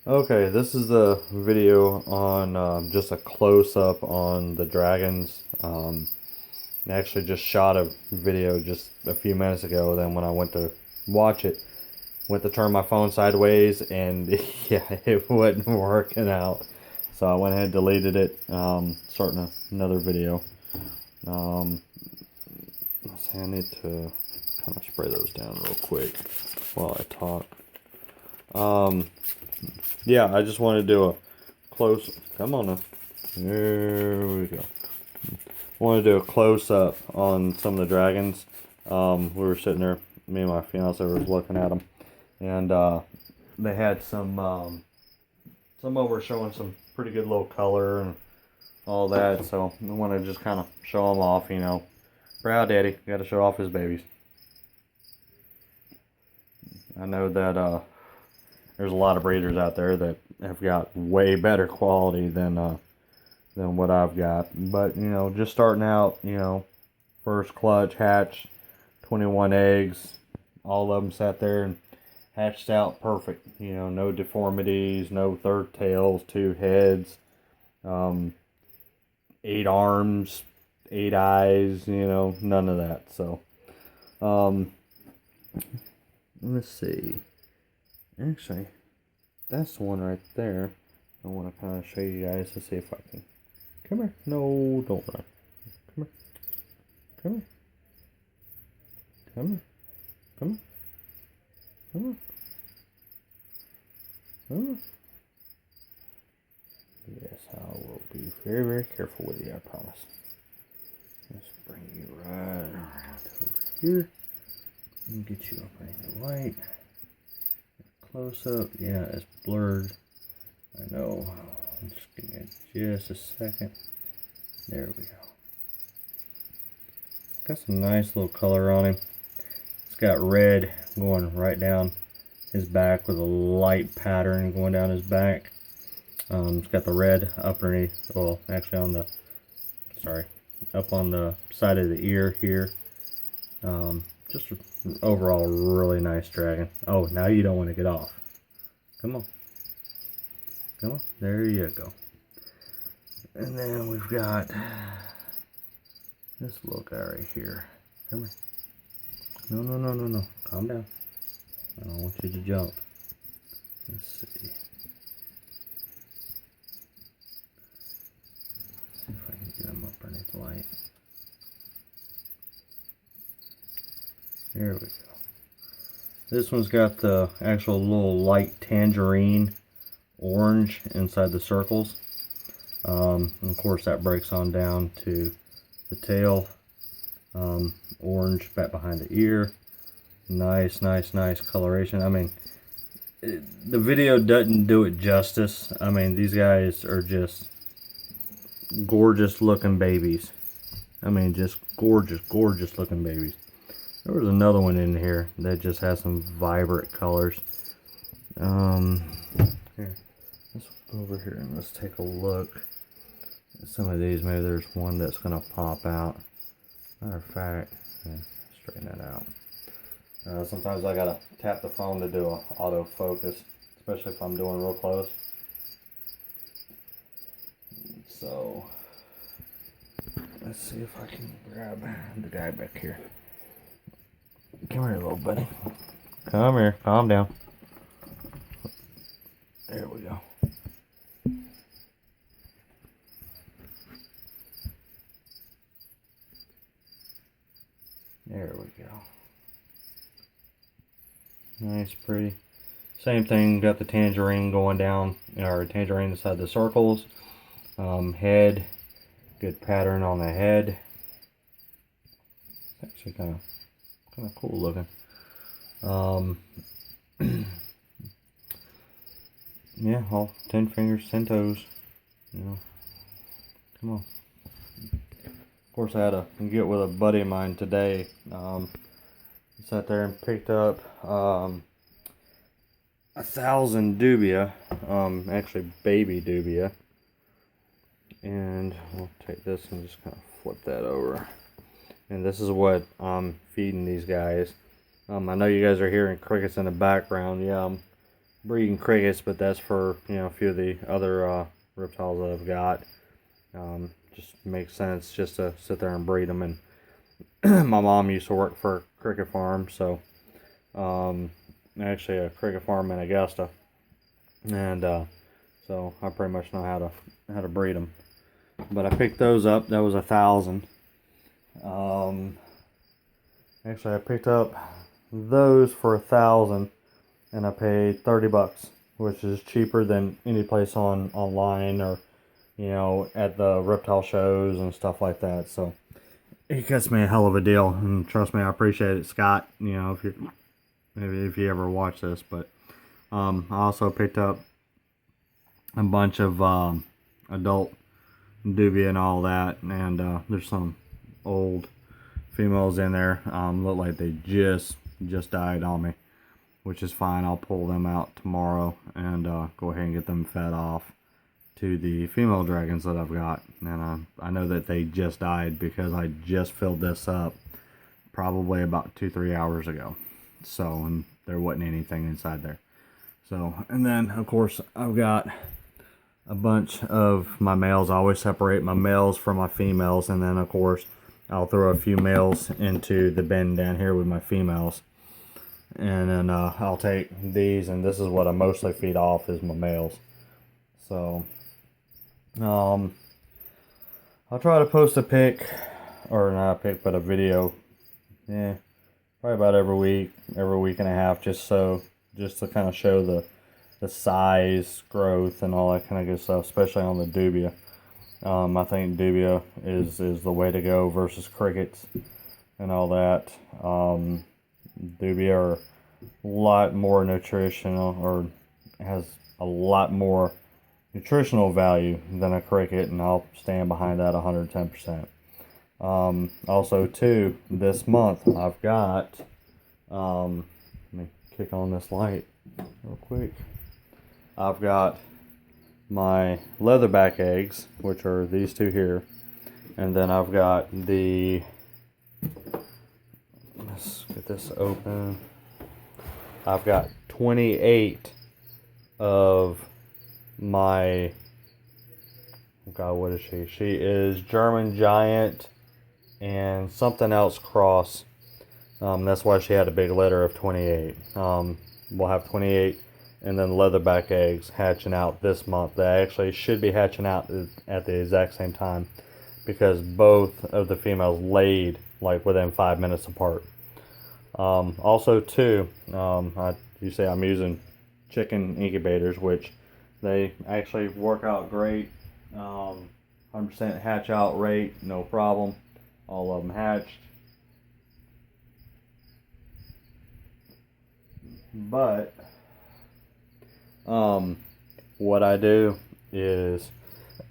Okay, this is the video on just a close-up on the dragons. I actually just shot a video just a few minutes ago. Then when I went to watch it, went to turn my phone sideways, and yeah, it wasn't working out. So I went ahead and deleted it. Starting another video. Um, let's see, I need to kind of spray those down real quick while I talk. Yeah, I just want to do a close. Come on now. There we go. I want to do a close up on some of the dragons. We were sitting there, me and my fiance was looking at them, and they had some over showing some pretty good little color and all that. So I want to just kind of show them off, you know. Proud daddy, got to show off his babies. I know that there's a lot of breeders out there that have got way better quality than what I've got. But, you know, just starting out, you know, first clutch, hatch, 21 eggs, all of them sat there and hatched out perfect. You know, no deformities, no third tails, two heads, 8 arms, 8 eyes, you know, none of that. So, let's see. Actually, that's the one right there. I want to kind of show you guys to see if I can. Come here. No, don't run. Come here. Come here. Come here. Come here. Come here. Come here. Yes, I will be very, very careful with you, I promise. Let's bring you right around over here. And get you up in the light. Close up. Yeah, it's blurred. I know. Just give me just a second. There we go. Got some nice little color on him. It's got red going right down his back with a light pattern going down his back. It's got the red up underneath, well, actually on the, sorry, up on the side of the ear here. Just overall really nice dragon. Oh, now you don't want to get off. Come on. Come on. There you go. And then we've got this little guy right here. Come here. No, no, no, no, no. Calm down. I don't want you to jump. Let's see. See if I can get him up underneath the light. There we go. This one's got the actual little light tangerine orange inside the circles. And of course that breaks on down to the tail. Orange back behind the ear. Nice, nice, nice coloration. I mean, the video doesn't do it justice. I mean, these guys are just gorgeous looking babies. I mean, just gorgeous, gorgeous looking babies. There was another one in here that just has some vibrant colors. Here, let's go over here and let's take a look at some of these. Maybe there's one that's gonna pop out. Matter of fact, yeah, straighten that out. Sometimes I gotta tap the phone to do an autofocus, especially if I'm doing real close. So, let's see if I can grab the guy back here. Come here, little buddy. Come here. Calm down. There we go. There we go. Nice, pretty. Same thing, got the tangerine going down, or tangerine inside the circles. Head, good pattern on the head. It's actually kind of cool looking. Yeah, all 10 fingers, 10 toes. You know, come on. Of course, I had to get with a buddy of mine today. Sat there and picked up 1,000 dubia, actually baby dubia. And we'll take this and just kind of flip that over. And this is what I'm feeding these guys. I know you guys are hearing crickets in the background. Yeah, I'm breeding crickets, but that's for, you know, a few of the other reptiles that I've got. Just makes sense just to sit there and breed them. And my mom used to work for a cricket farm, so actually a cricket farm in Augusta, and so I pretty much know how to breed them. But I picked those up. That was 1,000. Actually, I picked up those for 1,000, and I paid $30, which is cheaper than any place online or, you know, at the reptile shows and stuff like that. So he gets me a hell of a deal, and trust me, I appreciate it, Scott. You know, if you ever watch this. But I also picked up a bunch of adult dubia and all that, and there's some old females in there. Look like they just died on me, which is fine. I'll pull them out tomorrow and go ahead and get them fed off to the female dragons that I've got. And I know that they just died because I just filled this up probably about 2-3 hours ago. So, and there wasn't anything inside there. So, and then of course I've got a bunch of my males. I always separate my males from my females, and then of course I'll throw a few males into the bin down here with my females. And then I'll take these, and this is what I mostly feed off is my males. So I'll try to post a pic, or not a pic, but a video, probably about every week and a half, just to kind of show the size, growth, and all that kind of good stuff, especially on the dubia. I think dubia is the way to go versus crickets and all that. Dubia are a lot more nutritional, or has a lot more nutritional value than a cricket, and I'll stand behind that 110%. Also too, this month I've got, let me kick on this light real quick. I've got my leatherback eggs, which are these two here, and then I've got the, let's get this open, I've got 28 of my, God, what is she? She is German Giant and something else cross. That's why she had a big litter of 28. We'll have 28 and then leatherback eggs hatching out this month. They actually should be hatching out at the exact same time, because both of the females laid like within 5 minutes apart. Also too, you say I'm using chicken incubators, which they actually work out great. 100% hatch out rate, no problem. All of them hatched. But what I do is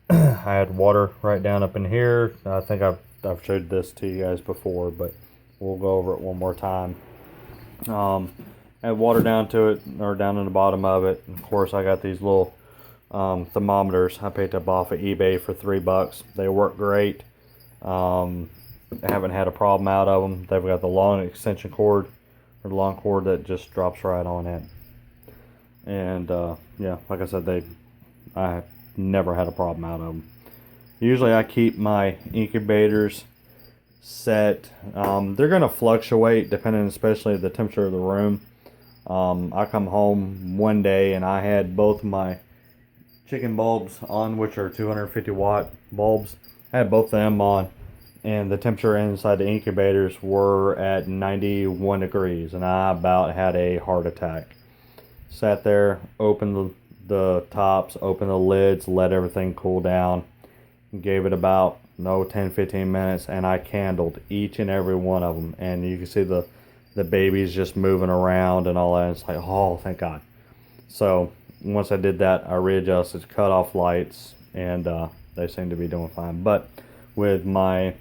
I had water right down up in here. I think I've showed this to you guys before, but we'll go over it one more time. Add water down to it, or down in the bottom of it. Of course, I got these little thermometers I picked up off of eBay for $3. They work great. I haven't had a problem out of them. They've got the long extension cord, or the long cord that just drops right on in. And yeah, like I said, I have never had a problem out of them. Usually I keep my incubators set. They're going to fluctuate depending especially the temperature of the room. I come home one day and I had both my chicken bulbs on, which are 250 watt bulbs. I had both of them on, and the temperature inside the incubators were at 91 degrees, and I about had a heart attack. Sat there, opened the tops, opened the lids, let everything cool down, gave it about 10-15 minutes, and I candled each and every one of them, and you can see the babies just moving around and all that. It's like, oh, thank God. So once I did that, I readjusted, cut off lights, and they seem to be doing fine. But with my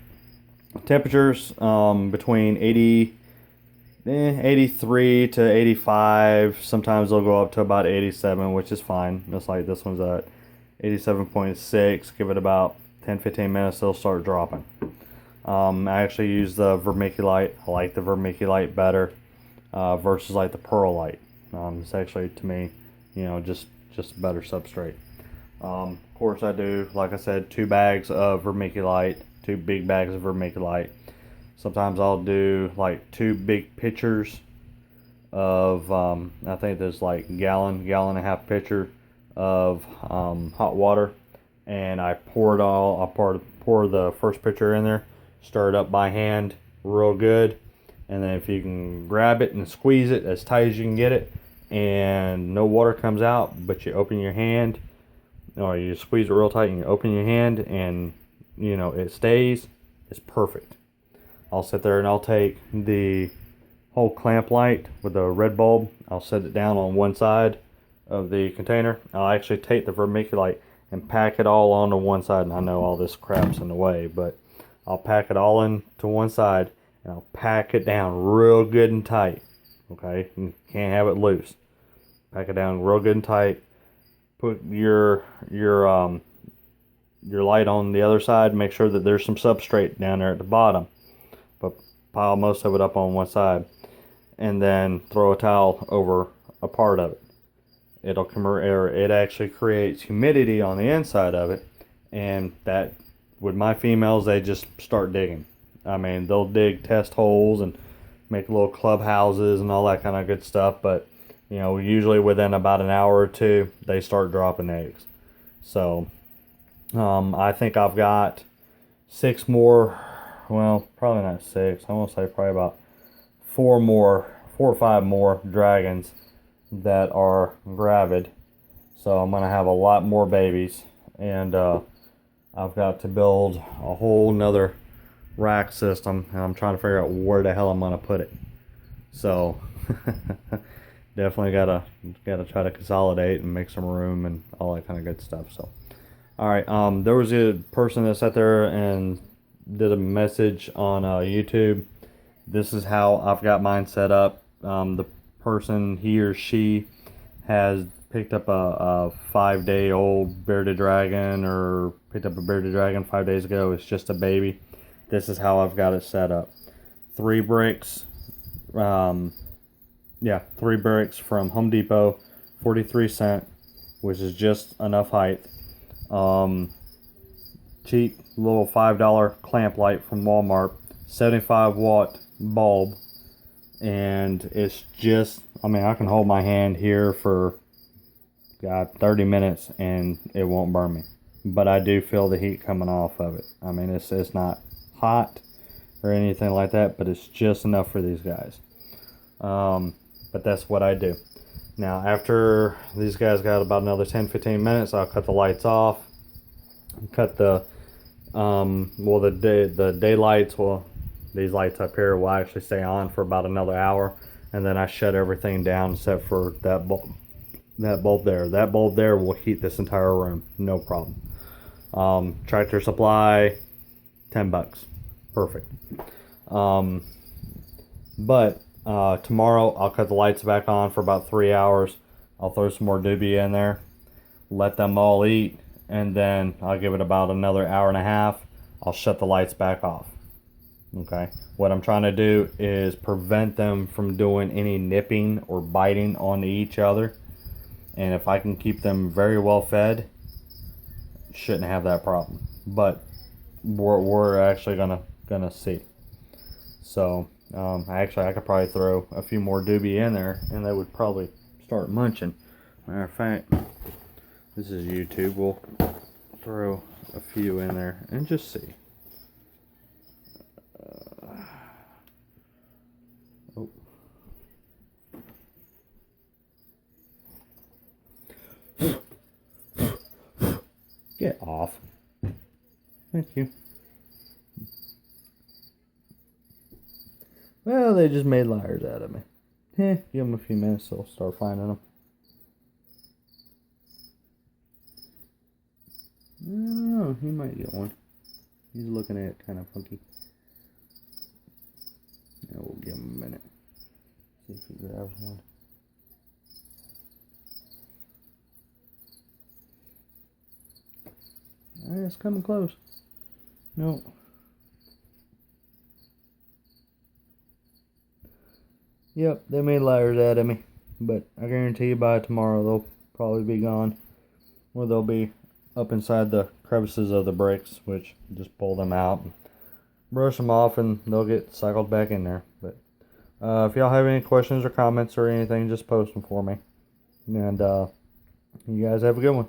temperatures between 83 to 85, sometimes they'll go up to about 87, which is fine. Just like this one's at 87.6. Give it about 10-15 minutes, they'll start dropping. I actually use the vermiculite. I like the vermiculite better versus like the perlite. It's actually, to me, you know, just better substrate. Of course, I do, like I said, 2 bags of vermiculite, 2 big bags of vermiculite. Sometimes I'll do like 2 big pitchers of, I think there's like gallon and a half pitcher of hot water, and I pour it all. I'll pour the first pitcher in there, stir it up by hand real good, and then if you can grab it and squeeze it as tight as you can get it, and no water comes out, but you open your hand, or you squeeze it real tight and you open your hand, and you know it stays, it's perfect. I'll sit there and I'll take the whole clamp light with the red bulb, I'll set it down on one side of the container. I'll actually take the vermiculite and pack it all onto one side, and I know all this crap's in the way, but I'll pack it all into one side, and I'll pack it down real good and tight. Okay, you can't have it loose. Pack it down real good and tight. Put your light on the other side. Make sure that there's some substrate down there at the bottom, but pile most of it up on one side, and then throw a towel over a part of it. It actually creates humidity on the inside of it, and that, with my females, they just start digging. I mean, they'll dig test holes and make little clubhouses and all that kind of good stuff, but you know, usually within about an hour or two, they start dropping eggs. So I think I've got 6 more, well, probably not 6, I want to say probably about 4 or 5 more dragons that are gravid. So I'm gonna have a lot more babies, and I've got to build a whole nother rack system, and I'm trying to figure out where the hell I'm gonna put it. So definitely gotta try to consolidate and make some room and all that kind of good stuff. So all right, there was a person that sat there and did a message on YouTube. This is how I've got mine set up. The person, he or she, has picked up a 5-day-old bearded dragon, or picked up a bearded dragon 5 days ago. It's just a baby. This is how I've got it set up. 3 bricks. 3 bricks from Home Depot, 43¢, which is just enough height. Cheap little $5 clamp light from Walmart, 75-watt bulb, and it's just, I mean, I can hold my hand here for 30 minutes and it won't burn me, but I do feel the heat coming off of it. I mean, it's not hot or anything like that, but it's just enough for these guys. But that's what I do. Now, after these guys got about another 10-15 minutes, I'll cut the lights off. Cut the the daylights. Well, these lights up here will actually stay on for about another hour, and then I shut everything down except for that bulb. That bulb there. That bulb there will heat this entire room, no problem. Tractor Supply, $10, perfect. But tomorrow I'll cut the lights back on for about 3 hours. I'll throw some more doobie in there, let them all eat, and then I'll give it about another hour and a half. I'll shut the lights back off. Okay, what I'm trying to do is prevent them from doing any nipping or biting on each other, and if I can keep them very well fed, shouldn't have that problem. But we're actually gonna see. So I could probably throw a few more doobie in there, and they would probably start munching. Matter of fact, this is YouTube. We'll throw a few in there and just see. Get off. Thank you. Well, they just made liars out of me. Give them a few minutes, they'll start finding them. Oh, he might get one. He's looking at it kind of funky. Yeah, we'll give him a minute. See if he grabs one. It's coming close. No. Yep, they made liars out of me. But I guarantee you by tomorrow they'll probably be gone, or they'll be up inside the crevices of the bricks, which just pull them out and brush them off and they'll get cycled back in there. But if y'all have any questions or comments or anything, just post them for me. And you guys have a good one.